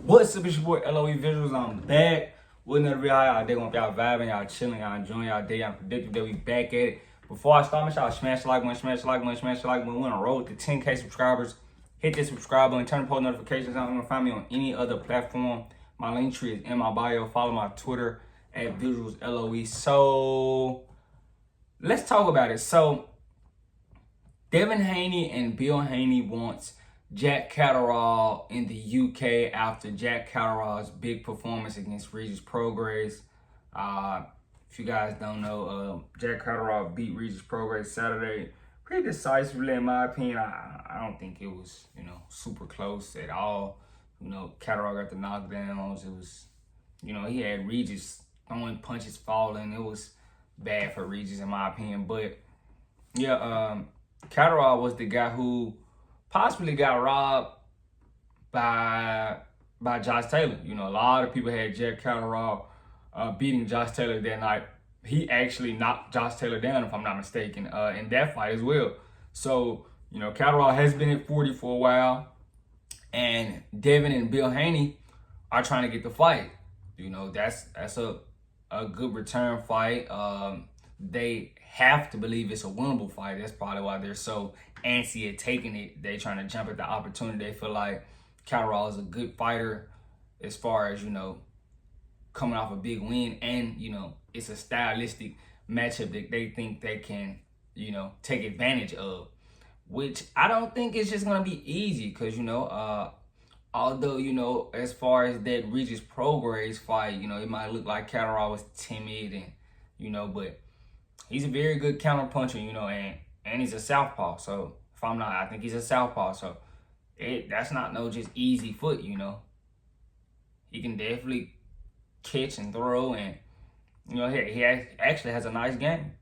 What's up, it's your boy LOE Visuals. I'm back with another video. How y'all day going? Y'all vibing, y'all chilling, y'all enjoying y'all day. I'm predictive that we back at it. Before I start, make sure y'all smash the like button, smash the like button, smash the like button. We're on a road to 10K subscribers. Hit the subscribe button, turn the post notifications on. You can find me on any other platform. My link tree is in my bio. Follow my Twitter at Visuals LOE. So let's talk about it. So Devin Haney and Bill Haney wants Jack Catterall in the UK after Jack Catterall's big performance against Regis Prograis. If you guys don't know, Jack Catterall beat Regis Prograis Saturday pretty decisively, in my opinion. I don't think it was, super close at all. Catterall got the knockdowns. It was, he had Regis throwing punches, falling. It was bad for Regis, in my opinion. But yeah, Catterall was the guy who possibly got robbed by Josh Taylor. A lot of people had Jack Catterall beating Josh Taylor that night. He actually knocked Josh Taylor down, if I'm not mistaken, in that fight as well. So, Catterall has been at 40 for a while, and Devin and Bill Haney are trying to get the fight. That's a good return fight. They have to believe it's a winnable fight. That's probably why they're so antsy at taking it. They trying to jump at the opportunity. They feel like Catterall is a good fighter as far as, coming off a big win. And, it's a stylistic matchup that they think they can, take advantage of. Which I don't think it's just going to be easy because, although, as far as that Regis Prograis fight, it might look like Catterall was timid and, but he's a very good counterpuncher, and he's a southpaw. So if I'm not, I think he's a southpaw. So that's not no just easy foot, He can definitely catch and throw, and he actually has a nice game.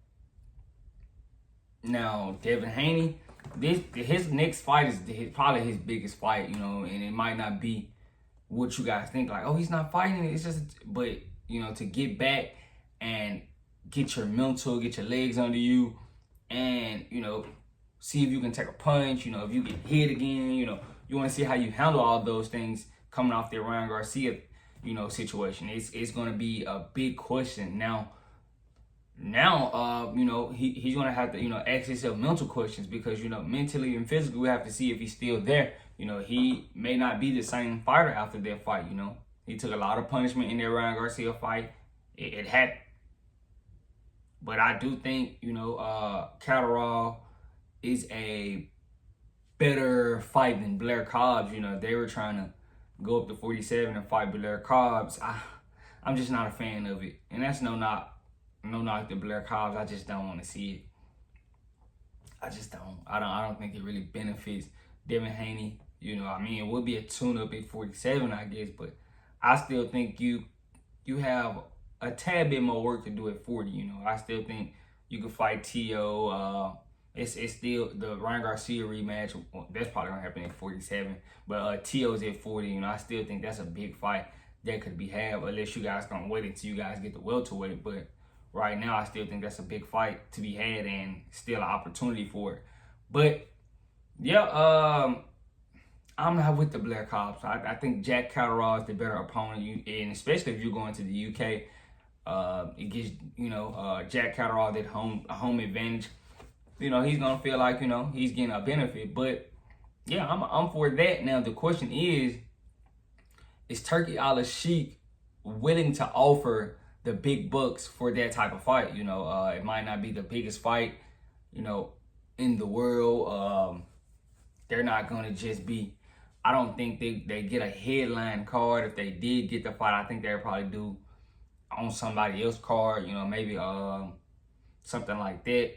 Now Devin Haney, his next fight is probably his biggest fight, and it might not be what you guys think, like, oh, he's not fighting. It's just, but to get back and get your mental, get your legs under you, and see if you can take a punch. If you get hit again, you want to see how you handle all those things coming off the Ryan Garcia situation. It's going to be a big question now. He's going to have to ask himself mental questions, because mentally and physically we have to see if he's still there. He may not be the same fighter after that fight. He took a lot of punishment in that Ryan Garcia fight. It happened. But I do think, Catterall is a better fight than Blair Cobbs. They were trying to go up to 47 and fight Blair Cobbs. I'm just not a fan of it. And that's no knock to Blair Cobbs. I just don't want to see it. I just don't. I don't think it really benefits Devin Haney. It would be a tune-up at 47, I guess. But I still think you have a tad bit more work to do at 40. I still think you could fight T.O. It's still the Ryan Garcia rematch. That's probably gonna happen at 47. But T.O.'s at 40. I still think that's a big fight that could be had, unless you guys gonna wait until you guys get the welterweight. But right now, I still think that's a big fight to be had and still an opportunity for it. But yeah, I'm not with the Blair Cobbs. I think Jack Catterall is the better opponent, and especially if you're going to the UK. It gives Jack Catterall that home advantage. He's gonna feel like he's getting a benefit. But yeah, I'm for that. Now the question is Turki Alalshikh willing to offer the big bucks for that type of fight? It might not be the biggest fight in the world. They're not gonna just be, I don't think they get a headline card. If they did get the fight, I think they'll probably do on somebody else's card, maybe something like that.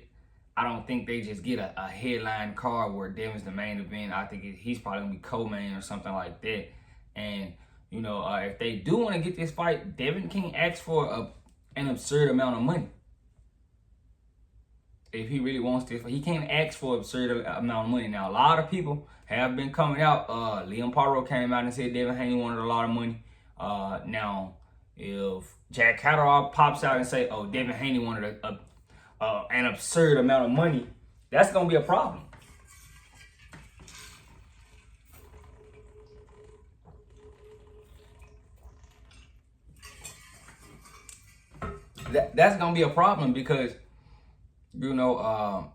I don't think they just get a headline card where Devin's the main event. I think he's probably gonna be co-main or something like that. And if they do want to get this fight, Devin can't ask for an absurd amount of money. If he really wants this, he can't ask for an absurd amount of money. Now, a lot of people have been coming out. Liam Parro came out and said Devin Haney wanted a lot of money. Now, if Jack Catterall pops out and say, oh, Devin Haney wanted an absurd amount of money, that's going to be a problem. that's gonna be a problem because you know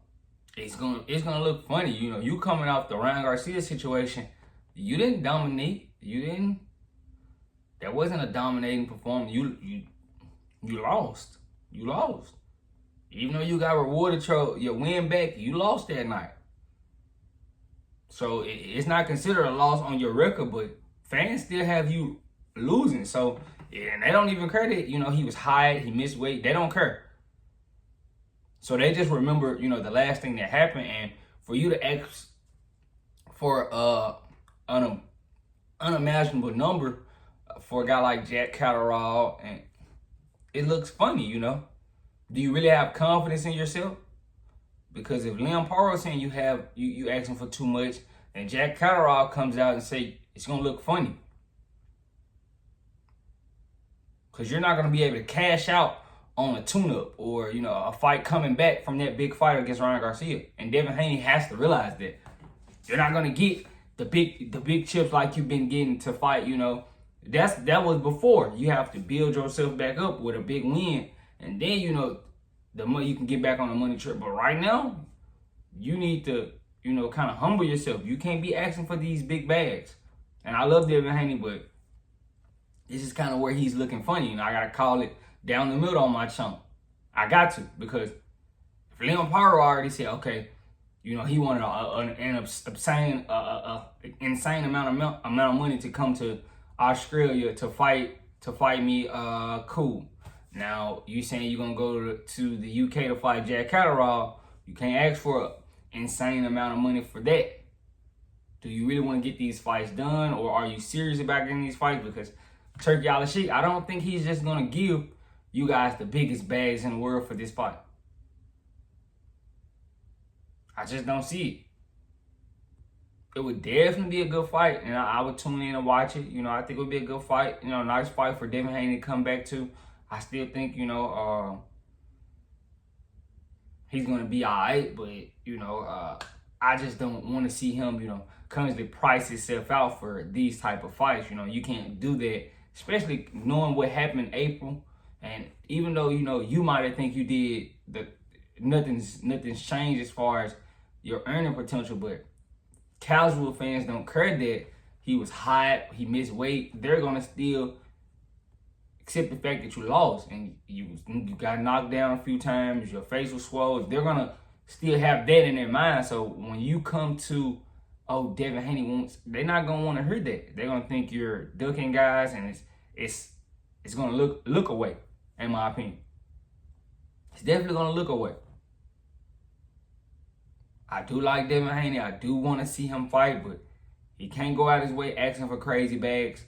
it's gonna look funny. You know, you coming off the Ryan Garcia situation, you didn't dominate. You didn't. That wasn't a dominating performance. You lost. You lost. Even though you got rewarded your win back, you lost that night. So it's not considered a loss on your record, but fans still have you losing. So, and they don't even care that, you know, he was high, he missed weight. They don't care. So they just remember, you know, the last thing that happened. And for you to ask for an unimaginable number for a guy like Jack Catterall, and it looks funny, you know. Do you really have confidence in yourself? Because if Liam Parro saying you asking for too much, and Jack Catterall comes out and say it's gonna look funny, because you're not gonna be able to cash out on a tune-up or, you know, a fight coming back from that big fight against Ryan Garcia. And Devin Haney has to realize that you're not gonna get the big chips like you've been getting to fight. You know, that was before. You have to build yourself back up with a big win, and then, you know, the money you can get back on the money trip. But right now, you need to, you know, kind of humble yourself. You can't be asking for these big bags. And I love Devin Haney, but this is kind of where he's looking funny. You know, I gotta call it down the middle on my chunk. I got to, because if Liam Parro already said, okay, you know, he wanted an insane amount of money to come to Australia to fight me, cool. Now, you saying you're going to go to the UK to fight Jack Catterall, you can't ask for an insane amount of money for that. Do you really want to get these fights done, or are you serious about getting these fights? Because Turki Alalshikh, I don't think he's just going to give you guys the biggest bags in the world for this fight. I just don't see it. It would definitely be a good fight, and I would tune in and watch it. You know, I think it would be a good fight. You know, nice fight for Devin Haney to come back to. I still think, you know, he's going to be all right, but, you know, I just don't want to see him, you know, constantly price himself out for these type of fights. You know, you can't do that, especially knowing what happened in April. And even though, you know, you might have think you did, nothing's changed as far as your earning potential, but casual fans don't care that he was hot, he missed weight. They're going to still accept the fact that you lost and you got knocked down a few times, your face was swollen. They're going to still have that in their mind. So when you come to, oh, Devin Haney wants, they're not going to want to hear that. They're going to think you're ducking guys, and it's going to look away, in my opinion. It's definitely going to look away. I do like Devin Haney. I do want to see him fight, but he can't go out his way asking for crazy bags,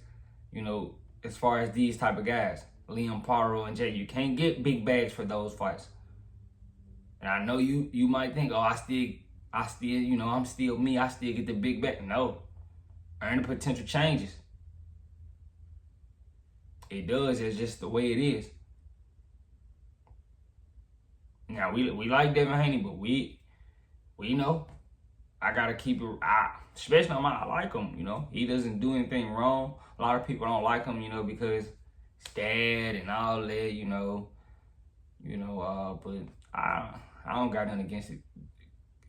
you know, as far as these type of guys. Liam Parro and Jay, you can't get big bags for those fights. And I know you might think, oh, I still, you know, I'm still me. I still get the big bag. No. Earning potential changes. It does. It's just the way it is. Now, we like Devin Haney, but we know I got to keep it, especially on I like him, you know. He doesn't do anything wrong. A lot of people don't like him, you know, because his dad and all that, you know, but I don't got nothing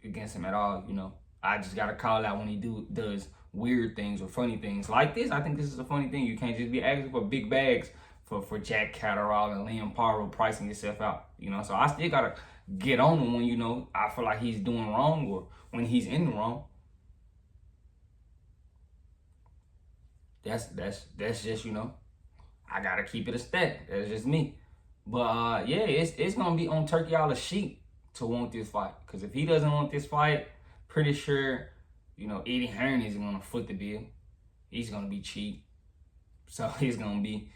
against him at all, you know. I just got to call out when he does weird things or funny things like this. I think this is a funny thing. You can't just be asking for big bags for Jack Catterall and Liam Parro pricing yourself out, you know. So I still got to get on him when, you know, I feel like he's doing wrong or when he's in the wrong. That's just, you know, I gotta keep it a stack. That's just me. But yeah, it's gonna be on Turki Alalshikh to want this fight. Because if he doesn't want this fight, pretty sure, you know, Eddie Hearn is gonna foot the bill. He's gonna be cheap, so it's gonna be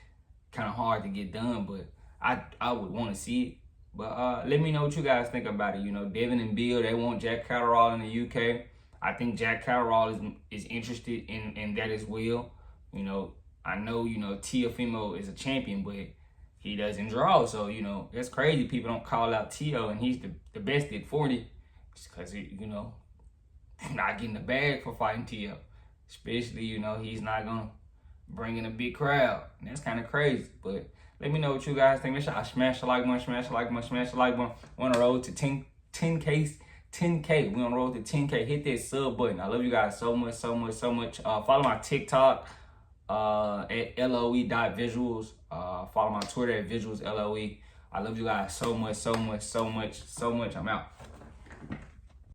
kind of hard to get done. But I would want to see it. But let me know what you guys think about it. You know, Devin and Bill, they want Jack Catterall in the UK. I think Jack Catterall is interested in that as well. You know, I know, you know, Teofimo is a champion, but he doesn't draw. So, you know, that's crazy. People don't call out Teo, and he's the best at 40. Just because, you know, not getting the bag for fighting Teo. Especially, you know, he's not going to bring in a big crowd. And that's kind of crazy. But Let me know what you guys think. Make sure I smash the like button, smash the like button, smash the like button. We're on the road to 10K. 10K. We're on the road to 10K. Hit that sub button. I love you guys so much, so much, so much. Follow my TikTok at loe.visuals. Follow my Twitter at visualsloe. I love you guys so much, so much, so much, so much. I'm out.